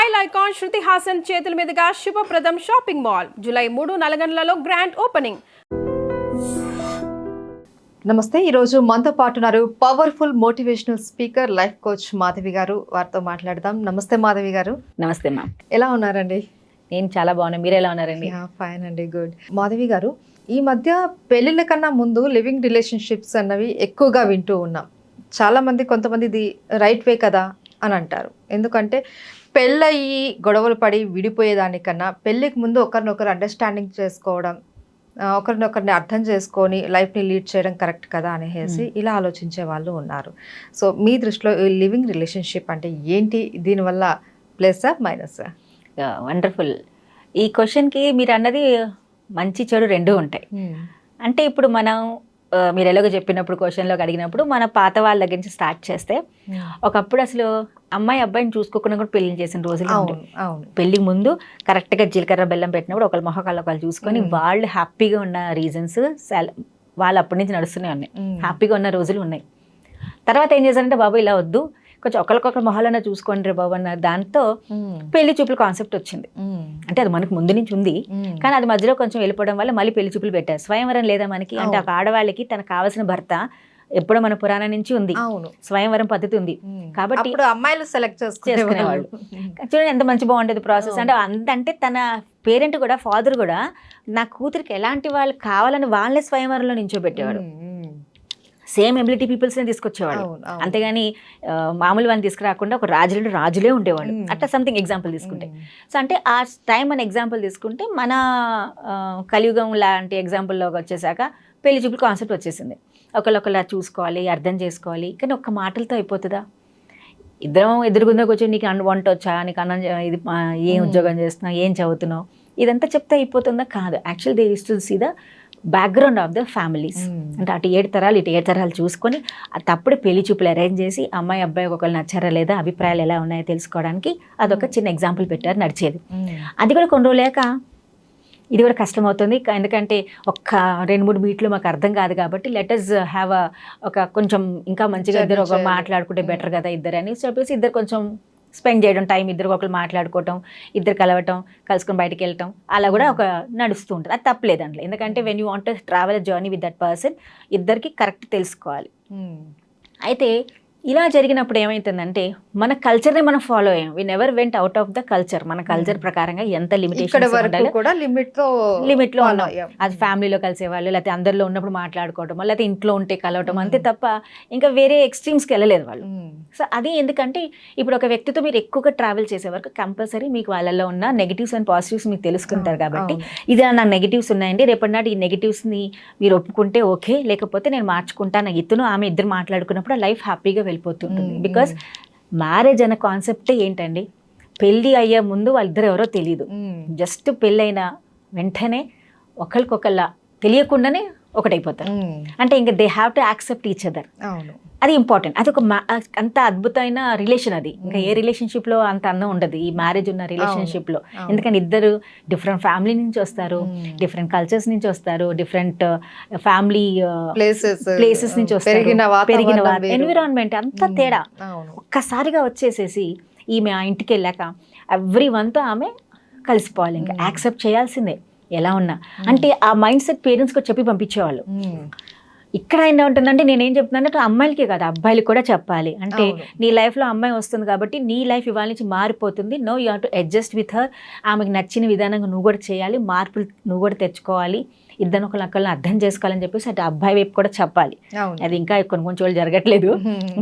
Style icon Shruti Haasan చేతుల మీదుగా శుభప్రదం షాపింగ్ మాల్ జూలై 3 నల్గొండలలో గ్రాండ్ ఓపెనింగ్. నమస్తే. ఈరోజు మనతో పాటు ఉన్నారు powerful motivational speaker life coach Madhavi గారు. వారితో మాట్లాడదాం. నమస్తే మాధవి గారు. నమస్తే మ్యామ్. ఎలా ఉన్నారండి? నేను చాలా బాగున్నాను. మీరు ఎలా ఉన్నారండి? ఫైన్ అండి, గుడ్. మాధవి గారు, ఈ మధ్య పెళ్ళిళ్ళ కన్నా ముందు లివింగ్ రిలేషన్షిప్స్ అన్నవి ఎక్కువగా వింటూ ఉన్నాం. చాలామంది కొంతమంది ఇది రైట్ వే కదా అని అంటారు. ఎందుకంటే పెళ్ళయి గొడవలు పడి విడిపోయేదానికన్నా పెళ్ళికి ముందు ఒకరినొకరు అండర్స్టాండింగ్ చేసుకోవడం, ఒకరినొకరిని అర్థం చేసుకొని లైఫ్ని లీడ్ చేయడం కరెక్ట్ కదా అనేసి ఇలా ఆలోచించే వాళ్ళు ఉన్నారు. సో మీ దృష్టిలో లివింగ్ రిలేషన్షిప్ అంటే ఏంటి? దీనివల్ల ప్లస్ మైనస్? వండర్ఫుల్. ఈ క్వశ్చన్కి మీరు అన్నది మంచి చెడు రెండూ ఉంటాయి. అంటే ఇప్పుడు మనం మీరు ఎలాగో చెప్పినప్పుడు క్వశ్చన్లోకి అడిగినప్పుడు మన పాత వాళ్ళ దగ్గర నుంచి స్టార్ట్ చేస్తే, ఒకప్పుడు అసలు అమ్మాయి అబ్బాయిని చూసుకోకుండా కూడా పెళ్లి చేసిన రోజులు ఉంటాయి. పెళ్లి ముందు కరెక్ట్గా జీలకర్ర బెల్లం పెట్టినప్పుడు ఒకళ్ళ మొహకాళ్ళు ఒకళ్ళు చూసుకొని వాళ్ళు హ్యాపీగా ఉన్న రీజన్స్ వాళ్ళు అప్పటి నుంచి నడుస్తూనే ఉన్నాయి. హ్యాపీగా ఉన్న రోజులు ఉన్నాయి. తర్వాత ఏం చేశారంటే, బాబు ఇలా వద్దు, కొంచెం ఒకరికొకరు మొహాలన్నా చూసుకోండి రే బాబు అన్న దాంతో పెళ్లి చూపుల కాన్సెప్ట్ వచ్చింది. అంటే అది మనకు ముందు నుంచి ఉంది, కానీ అది మధ్యలో కొంచెం వెళ్ళిపోవడం వల్ల మళ్ళీ పెళ్లి చూపులు పెట్టారు. స్వయంవరం లేదా మనకి? అంటే ఒక ఆడవాళ్ళకి తనకు కావాల్సిన భర్త ఎప్పుడో మన పురాణం నుంచి ఉంది, స్వయంవరం పద్ధతి ఉంది. కాబట్టి అమ్మాయిలు సెలెక్ట్ చేసుకునేవాళ్ళు. చూడండి ఎంత మంచి బాగుంటుంది ప్రాసెస్. అంటే అంటే తన పేరెంట్ కూడా, ఫాదర్ కూడా నా కూతురికి ఎలాంటి వాళ్ళు కావాలని వాళ్ళే స్వయంవరంలో నించోబెట్టేవాడు. సేమ్ ఎబిలిటీ పీపుల్స్నే తీసుకొచ్చేవాడు, అంతేగాని మామూలు వాళ్ళని తీసుకురాకుండా ఒక రాజులే ఉండేవాడు. అట్లా సంథింగ్ ఎగ్జాంపుల్ తీసుకుంటే. సో అంటే ఆ టైం మన ఎగ్జాంపుల్ తీసుకుంటే మన కలియుగం లాంటి ఎగ్జాంపుల్లోకి వచ్చేసాక పెళ్లి చూపులు కాన్సెప్ట్ వచ్చేసింది. ఒకళ్ళొకళ్ళ చూసుకోవాలి, అర్థం చేసుకోవాలి. కానీ ఒక్క మాటలతో అయిపోతుందా? ఇద్దరం ఎదురుగుందా కూర్చొని నీకు వంట వచ్చా, నీకు అన్నం ఇది ఏం ఉద్యోగం చేస్తున్నావు, ఏం చదువుతున్నావు, ఇదంతా చెప్తే అయిపోతుందా? కాదు. Actual they use to see the background of the families. అంటే అటు 7 తరాలు ఇటు 7 తరాలు చూసుకొని తప్పుడు పెళ్లి చూపులు అరేంజ్ చేసి అమ్మాయి అబ్బాయి ఒకళ్ళు నచ్చారా లేదా, అభిప్రాయాలు ఎలా ఉన్నాయో తెలుసుకోవడానికి అదొక చిన్న ఎగ్జాంపుల్ పెట్టారు, నడిచేది. అది కూడా కొన్ని రోజులేక ఇది కూడా కష్టమవుతుంది. ఎందుకంటే ఒక్క 2-3 మీట్లు మాకు అర్థం కాదు కాబట్టి లెటర్స్ హ్యావ్ ఒక కొంచెం ఇంకా మంచిగా ఇద్దరు ఒక మాట్లాడుకుంటే బెటర్ కదా ఇద్దరు అని చెప్పేసి ఇద్దరు కొంచెం స్పెండ్ చేయడం, టైం ఇద్దరు ఒకరు మాట్లాడుకోవటం, ఇద్దరు కలవటం, కలుసుకొని బయటికి వెళ్ళటం, అలా కూడా ఒక నడుస్తూ ఉంటుంది. అది తప్పలేదు అందులో. ఎందుకంటే when you want to travel journey with that person, ఇద్దరికి కరెక్ట్ తెలుసుకోవాలి. అయితే ఇలా జరిగినప్పుడు ఏమవుతుందంటే మన కల్చర్ని మనం ఫాలో అయ్యాం. We never went out of the culture. మన కల్చర్ ప్రకారంగా ఎంత లిమిటేషన్ లిమిట్లో ఉన్నాం. అది ఫ్యామిలీలో కలిసేవాళ్ళు, లేకపోతే అందరిలో ఉన్నప్పుడు మాట్లాడుకోవటం, లేకపోతే ఇంట్లో ఉంటే కలవటం, అంతే తప్ప ఇంకా వేరే ఎక్స్ట్రీమ్స్కి వెళ్ళలేదు వాళ్ళు. సో అది ఎందుకంటే ఇప్పుడు ఒక వ్యక్తితో మీరు ఎక్కువగా ట్రావెల్ చేసే వరకు కంపల్సరీ మీకు వాళ్ళలో ఉన్న నెగిటివ్స్ అండ్ పాజిటివ్స్ మీకు తెలుసుకుంటారు. కాబట్టి ఇది నా నెగిటివ్స్ ఉన్నాయండి, రేపటి నాటి ఈ నెగిటివ్స్ని మీరు ఒప్పుకుంటే ఓకే, లేకపోతే నేను మార్చుకుంటాను. ఇతను ఆమె ఇద్దరు మాట్లాడుకున్నప్పుడు లైఫ్ హ్యాపీగా వెళ్ళిపోతుంటుంది. బికాస్ మ్యారేజ్ అనే కాన్సెప్టే ఏంటండి, పెళ్ళి అయ్యే ముందు వాళ్ళిద్దరు ఎవరో తెలియదు. జస్ట్ పెళ్ళైన వెంటనే ఒకరికొకళ్ళ తెలియకుండానే ఒకటైపోతారు. అంటే ఇంకా they have to accept each other. అది ఇంపార్టెంట్. అది ఒక అంత అద్భుతమైన రిలేషన్. అది ఇంకా ఏ రిలేషన్షిప్లో అంత అందం ఉండదు ఈ మ్యారేజ్ ఉన్న రిలేషన్షిప్లో. ఎందుకంటే ఇద్దరు డిఫరెంట్ ఫ్యామిలీ నుంచి వస్తారు, డిఫరెంట్ కల్చర్స్ నుంచి వస్తారు, డిఫరెంట్ ఫ్యామిలీ ప్లేసెస్ నుంచి వస్తారు, పెరిగిన ఎన్విరాన్మెంట్ అంతా తేడా ఒక్కసారిగా వచ్చేసేసి ఈమె ఆ ఇంటికి వెళ్ళాక ఎవ్రీ వన్తో ఆమె కలిసిపోవాలి, ఇంకా యాక్సెప్ట్ చేయాల్సిందే ఎలా ఉన్నా. అంటే ఆ మైండ్ సెట్ పేరెంట్స్కి చెప్పి పంపించేవాళ్ళు. ఇక్కడ ఏంటంటే ఉంటుందంటే నేనేం చెప్తున్నానంటే అమ్మాయిలకే కాదు అబ్బాయిలకి కూడా చెప్పాలి. అంటే నీ లైఫ్లో అమ్మాయి వస్తుంది కాబట్టి నీ లైఫ్ ఇవాళ నుంచి మారిపోతుంది. No you have to adjust with her. ఆమెకు నచ్చిన విధానంగా నువ్వు కూడా చేయాలి, మార్పులు నువ్వు కూడా తెచ్చుకోవాలి, ఇద్దరు ఒకళ్ళని అర్థం చేసుకోవాలని చెప్పేసి అటు అబ్బాయి వైపు కూడా చెప్పాలి. అది ఇంకా కొన్ని చోట్ల జరగట్లేదు,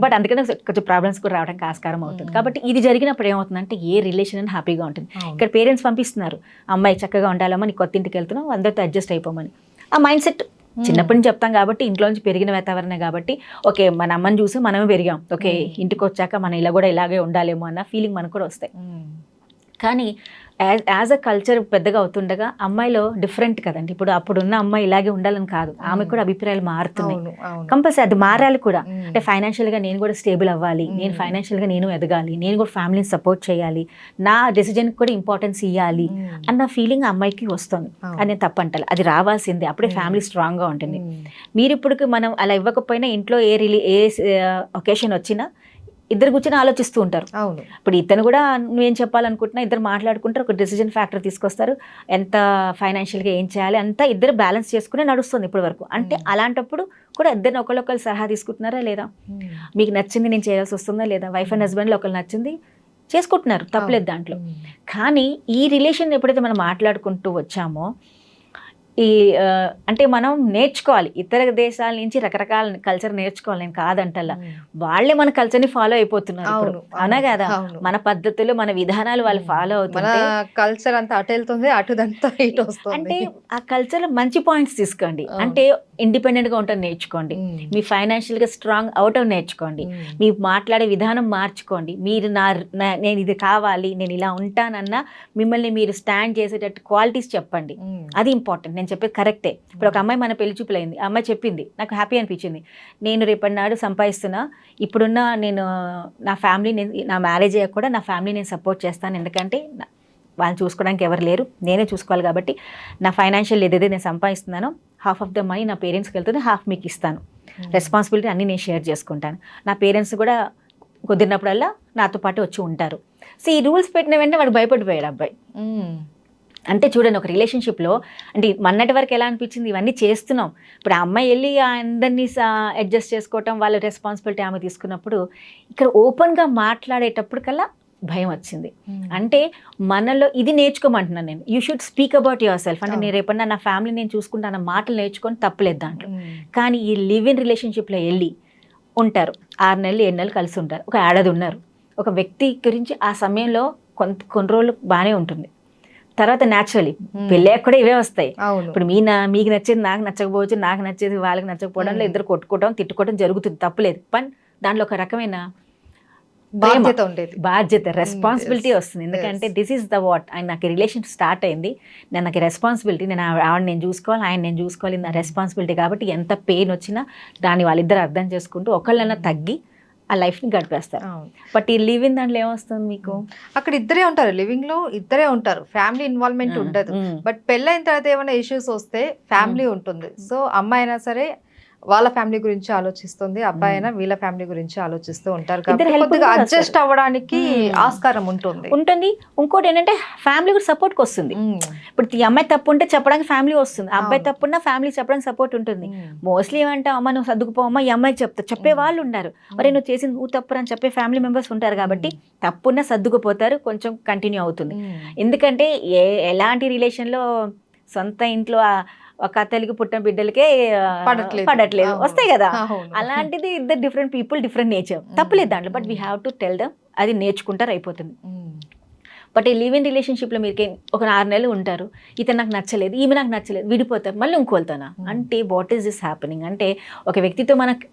బట్ అందుకనే కొంచెం ప్రాబ్లమ్స్ కూడా రావడానికి ఆస్కారం అవుతుంది. కాబట్టి ఇది జరిగినప్పుడు ఏమవుతుందంటే ఏ రిలేషన్ అని హ్యాపీగా ఉంటుంది. ఇక్కడ పేరెంట్స్ పంపిస్తున్నారు అమ్మాయి చక్కగా ఉండాలమ్మా, నీ కొత్త ఇంటికి వెళ్తున్నావు, అందరితో అడ్జస్ట్ అయిపోమని. ఆ మైండ్ సెట్ చిన్నప్పటి నుంచి చెప్తాం కాబట్టి, ఇంట్లోంచి పెరిగిన వాతావరణమే కాబట్టి, ఓకే మన అమ్మని చూసి మనమే పెరిగాం, ఓకే ఇంటికి వచ్చాక మనం ఇలా కూడా ఇలాగే ఉండాలేమో అన్న ఫీలింగ్ మనకు కూడా వస్తాయి. కానీ యాజ్ అ కల్చర్ పెద్దగా అవుతుండగా అమ్మాయిలో డిఫరెంట్ కదండి. ఇప్పుడు అప్పుడున్న అమ్మాయి ఇలాగే ఉండాలని కాదు, ఆమె కూడా అభిప్రాయాలు మారుతున్నాయి. కంపల్సరీ అది మారాలి కూడా. అంటే ఫైనాన్షియల్గా నేను కూడా స్టేబుల్ అవ్వాలి, నేను ఫైనాన్షియల్గా నేను ఎదగాలి, నేను కూడా ఫ్యామిలీని సపోర్ట్ చేయాలి, నా డెసిజన్కి కూడా ఇంపార్టెన్స్ ఇవ్వాలి అన్న ఫీలింగ్ అమ్మాయికి వస్తుంది. అది నేను తప్పంటాలి, అది రావాల్సిందే. అప్పుడే ఫ్యామిలీ స్ట్రాంగ్గా ఉంటుంది. మీరు ఇప్పుడు మనం అలా ఇవ్వకపోయినా ఇంట్లో ఏ ఒకేషన్ వచ్చినా ఇద్దరు కూర్చొని ఆలోచిస్తూ ఉంటారు. అవును. ఇప్పుడు ఇతను కూడా నువ్వేం చెప్పాలనుకుంటున్నా, ఇద్దరు మాట్లాడుకుంటారు, ఒక డెసిజన్ ఫ్యాక్టర్ తీసుకొస్తారు, ఎంత ఫైనాన్షియల్గా ఏం చేయాలి అంతా ఇద్దరు బ్యాలెన్స్ చేసుకునే నడుస్తుంది ఇప్పటి వరకు. అంటే అలాంటప్పుడు కూడా ఇద్దరిని ఒకళ్ళొకరు సలహా తీసుకుంటున్నారా లేదా, మీకు నచ్చింది నేను చేయాల్సి వస్తుందా లేదా, వైఫ్ అండ్ హస్బెండ్లో ఒకరు నచ్చింది చేసుకుంటున్నారు, తప్పలేదు దాంట్లో. కానీ ఈ రిలేషన్ ఎప్పుడైతే మనం మాట్లాడుకుంటూ వచ్చామో ఈ అంటే మనం నేర్చుకోవాలి, ఇతర దేశాల నుంచి రకరకాల కల్చర్ నేర్చుకోవాలి, నేను కాదంటల్లా, వాళ్ళే మన కల్చర్ని ఫాలో అయిపోతున్నారు ఇప్పుడు. అవునా కదా, మన పద్ధతులు మన విధానాలు వాళ్ళు ఫాలో అవుతుంటే కల్చర్ అంతా అటు వెళ్తుంది, అటుదంతా ఇటు వస్తుంది. అంటే ఆ కల్చర్ మంచి పాయింట్స్ తీసుకోండి. అంటే ఇండిపెండెంట్గా ఉంటాను నేర్చుకోండి, మీ ఫైనాన్షియల్గా స్ట్రాంగ్ అవటం నేర్చుకోండి, మీ మాట్లాడే విధానం మార్చుకోండి, మీరు నేను ఇది కావాలి, నేను ఇలా ఉంటానన్నా మిమ్మల్ని మీరు స్టాండ్ చేసేటట్టు క్వాలిటీస్ చెప్పండి. అది ఇంపార్టెంట్. నేను చెప్పేది కరెక్టే. ఇప్పుడు ఒక అమ్మాయి మన పెళ్లి చూపులైంది, ఆ అమ్మాయి చెప్పింది, నాకు హ్యాపీ అనిపించింది, నేను రేపటి నాడు సంపాదిస్తున్నా, ఇప్పుడున్న నేను నా ఫ్యామిలీ, నా మ్యారేజ్ అయ్యాక కూడా నా ఫ్యామిలీ నేను సపోర్ట్ చేస్తాను, ఎందుకంటే వాళ్ళని చూసుకోవడానికి ఎవరు లేరు, నేనే చూసుకోవాలి, కాబట్టి నా ఫైనాన్షియల్ ఏదైతే నేను సంపాదిస్తున్నానో హాఫ్ ఆఫ్ ద మనీ నా పేరెంట్స్కి వెళ్తుంది, హాఫ్ మీకు ఇస్తాను, రెస్పాన్సిబిలిటీ అన్నీ నేను షేర్ చేసుకుంటాను, నా పేరెంట్స్ కూడా కుదిరినప్పుడల్లా నాతో పాటు వచ్చి ఉంటారు. సో ఈ రూల్స్ పెట్టిన వెంటనే వాడు భయపడిపోయాడు అబ్బాయి. అంటే చూడండి, ఒక రిలేషన్షిప్లో అంటే మొన్నటి వరకు ఎలా అనిపించింది, ఇవన్నీ చేస్తున్నాం, ఇప్పుడు ఆ అమ్మాయి వెళ్ళి అందరినీ అడ్జస్ట్ చేసుకోవటం, వాళ్ళ రెస్పాన్సిబిలిటీ ఆమె తీసుకున్నప్పుడు ఇక్కడ ఓపెన్గా మాట్లాడేటప్పుడు కల్లా భయం వచ్చింది. అంటే మనలో ఇది నేర్చుకోమంటున్నాను నేను, you should speak about your self. అంటే నేను రేపన్నా నా ఫ్యామిలీ నేను చూసుకుంటాను మాటలు నేర్చుకొని తప్పలేదు దాంట్లో. కానీ ఈ లివ్ ఇన్ రిలేషన్షిప్లో వెళ్ళి ఉంటారు, 6 నెలలు 7 నెలలు కలిసి ఉంటారు, ఒక ఏడాది ఉన్నారు, ఒక వ్యక్తి గురించి ఆ సమయంలో కొన్ని రోజులు బాగానే ఉంటుంది, తర్వాత న్యాచురలీ పెళ్ళాక కూడా ఇవే వస్తాయి. ఇప్పుడు మీకు నచ్చేది నాకు నచ్చకపోవచ్చు, నాకు నచ్చేది వాళ్ళకి నచ్చకపోవడంలో ఇద్దరు కొట్టుకోవడం తిట్టుకోవడం జరుగుతుంది, తప్పులేదు. పని దాంట్లో ఒక రకమైన బాధ్యత రెస్పాన్సిబిలిటీ వస్తుంది. ఎందుకంటే దిస్ ఈస్ ద వాట్, ఆయన నాకు రిలేషన్ స్టార్ట్ అయింది, నాకు రెస్పాన్సిబిలిటీ, నేను ఆవిడ నేను చూసుకోవాలి, ఆయన నేను చూసుకోవాలి, నా రెస్పాన్సిబిలిటీ. కాబట్టి ఎంత పెయిన్ వచ్చినా దాన్ని వాళ్ళిద్దరు అర్థం చేసుకుంటూ ఒకళ్ళన్నా తగ్గి ఆ లైఫ్ని గడిపేస్తారు. బట్ ఈ లివింగ్ దాంట్లో ఏమొస్తుంది మీకు, అక్కడ ఇద్దరే ఉంటారు, లివింగ్ లో ఇద్దరే ఉంటారు, ఫ్యామిలీ ఇన్వాల్వ్మెంట్ ఉండదు. బట్ పెళ్ళైన తర్వాత ఏమైనా ఇష్యూస్ వస్తే ఫ్యామిలీ ఉంటుంది. సో అమ్మాయి అయినా సరే వాళ్ళ ఫ్యామిలీ గురించి ఆలోచిస్తుంది, అబ్బాయి అయినా వీళ్ళ ఫ్యామిలీ గురించి ఆలోచిస్తూ ఉంటారు, కొద్దిగా అడ్జస్ట్ అవ్వడానికి ఆస్కారం ఉంటుంది. ఇంకోటి ఏంటంటే ఫ్యామిలీ కూడా సపోర్ట్కి వస్తుంది. ఇప్పుడు ఈ అమ్మాయి తప్పు ఉంటే చెప్పడానికి ఫ్యామిలీ వస్తుంది, అబ్బాయి తప్పు ఉన్నా ఫ్యామిలీ చెప్పడానికి సపోర్ట్ ఉంటుంది. మోస్ట్లీ ఏమంటే అమ్మ నువ్వు సర్దుకుపోవమ్మా, ఈ అమ్మాయికి చెప్పే వాళ్ళు ఉన్నారు, మరి నువ్వు చేసింది నువ్వు తప్పు అని చెప్పే ఫ్యామిలీ మెంబర్స్ ఉంటారు. కాబట్టి తప్పున్నా సర్దుకుపోతారు, కొంచెం కంటిన్యూ అవుతుంది. ఎందుకంటే ఎలాంటి రిలేషన్లో సొంత ఇంట్లో ఒక అత్తలికి పుట్టిన బిడ్డలకే పడట్లేదు వస్తాయి కదా, అలాంటిది ఇద్దరు డిఫరెంట్ పీపుల్, డిఫరెంట్ నేచర్, తప్పలేదు దాంట్లో. But we have to tell them, అది నేర్చుకుంటారు అయిపోతుంది. బట్ ఈ లివ్ ఇన్ రిలేషన్షిప్లో మీరు ఒక 6 నెలలు ఉంటారు, ఇతను నాకు నచ్చలేదు, ఈమె నాకు నచ్చలేదు, విడిపోతారు, మళ్ళీ ఇంకోళ్తానా అంటే వాట్ ఈస్ దిస్ హ్యాపెనింగ్? అంటే ఒక వ్యక్తితో మనకు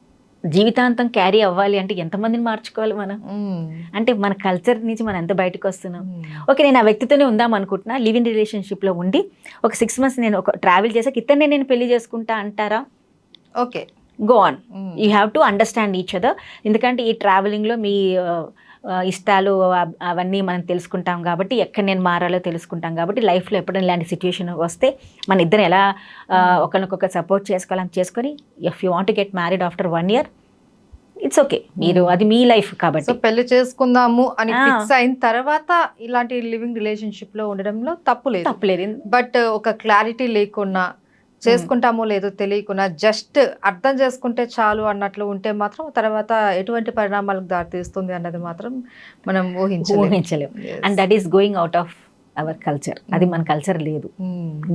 జీవితాంతం క్యారీ అవ్వాలి అంటే ఎంతమందిని మార్చుకోవాలి మనం? అంటే మన కల్చర్ నుంచి మనం ఎంత బయటకు వస్తున్నాం? ఓకే, నేను ఆ వ్యక్తితోనే ఉందాం అనుకుంటున్నా, లివ్ ఇన్ రిలేషన్షిప్లో ఉండి ఒక 6 months నేను ఒక ట్రావెల్ చేసాక ఇతన్నే నేను పెళ్లి చేసుకుంటా అంటారా? Okay, go on, you have to understand each other. ఎందుకంటే ఈ ట్రావెలింగ్లో మీ ఇష్టాలు అవన్నీ మనం తెలుసుకుంటాం కాబట్టి, ఎక్కడ నేను మారాలో తెలుసుకుంటాం కాబట్టి, లైఫ్లో ఎప్పుడైనా ఇలాంటి సిచ్యువేషన్ వస్తే మన ఇద్దరు ఎలా ఒకరికొకరు సపోర్ట్ చేసుకోవాలని చేసుకొని, if you want get married after 1 year it's okay, మీరు అది మీ లైఫ్ కాబట్టి. పెళ్లి చేసుకుందాము అని ఫిక్స్ అయిన తర్వాత ఇలాంటి లివింగ్ రిలేషన్షిప్ లో ఉండడంలో తప్పులేదు. బట్ ఒక క్లారిటీ లేకున్నా, చేసుకుంటామో లేదో తెలియకుండా జస్ట్ అర్థం చేసుకుంటే చాలు అన్నట్లు ఉంటే మాత్రం తర్వాత ఎటువంటి పరిణామాలకు దారితీస్తుంది అన్నది మాత్రం మనం ఊహించలేము. And that is going out of our culture. అది మన కల్చర్ లేదు.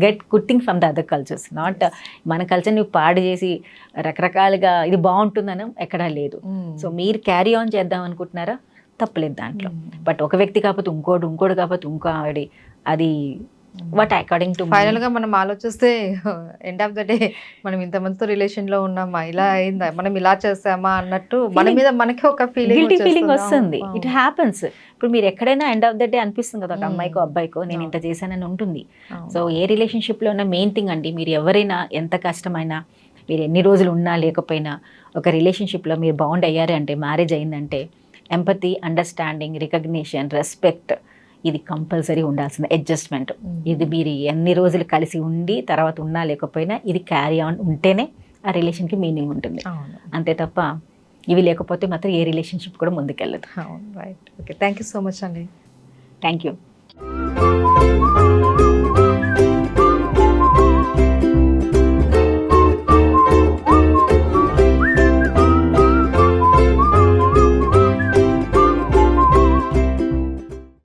Get good thing from the other cultures, not మన కల్చర్ని పాడు చేసి రకరకాలుగా ఇది బాగుంటుందని ఎక్కడా లేదు. సో మీరు క్యారీ ఆన్ చేద్దాం అనుకుంటున్నారా, తప్పలేదు దాంట్లో. బట్ ఒక వ్యక్తి కాకపోతే ఇంకోటి కాకపోతే ఇంకో ఆవిడ, అది వాట్ అకార్డింగ్ టు ఫైనల్ గా మనం ఆలోచిస్తే ఎండ్ ఆఫ్ ద డే మనం ఇంతమందితో రిలేషన్ లో ఉన్నామా, ఇలా అయిందా, మనం ఇలా చేసామా అన్నట్టు మన మీద మనకి ఒక ఫీలింగ్ వస్తుంది. It happens. ఇప్పుడు మీరు ఎక్కడైనా ఎండ్ ఆఫ్ ద డే అనిపిస్తుంది కదా, ఒక అమ్మాయికో అబ్బాయికో నేను ఇంత చేశానని ఉంటుంది. సో ఏ రిలేషన్షిప్ లో ఉన్న మెయిన్ థింగ్ అండి, మీరు ఎవరైనా ఎంత కష్టమైనా, మీరు ఎన్ని రోజులు ఉన్నా లేకపోయినా, ఒక రిలేషన్షిప్ లో మీరు బాండ్ అయ్యారు అంటే, మ్యారేజ్ అయిందంటే, ఎంపతి, అండర్స్టాండింగ్, రికగ్నిషన్, రెస్పెక్ట్, ఇది కంపల్సరీ ఉండాల్సింది. అడ్జస్ట్మెంట్, ఇది మీరు ఎన్ని రోజులు కలిసి ఉండి తర్వాత ఉన్నా లేకపోయినా ఇది క్యారీ ఆన్ ఉంటేనే ఆ రిలేషన్కి మీనింగ్ ఉంటుంది. అంతే తప్ప ఇవి లేకపోతే మాత్రం ఏ రిలేషన్షిప్ కూడా ముందుకెళ్ళదు. అవును, right. Okay, thank you so much అండి. Thank you.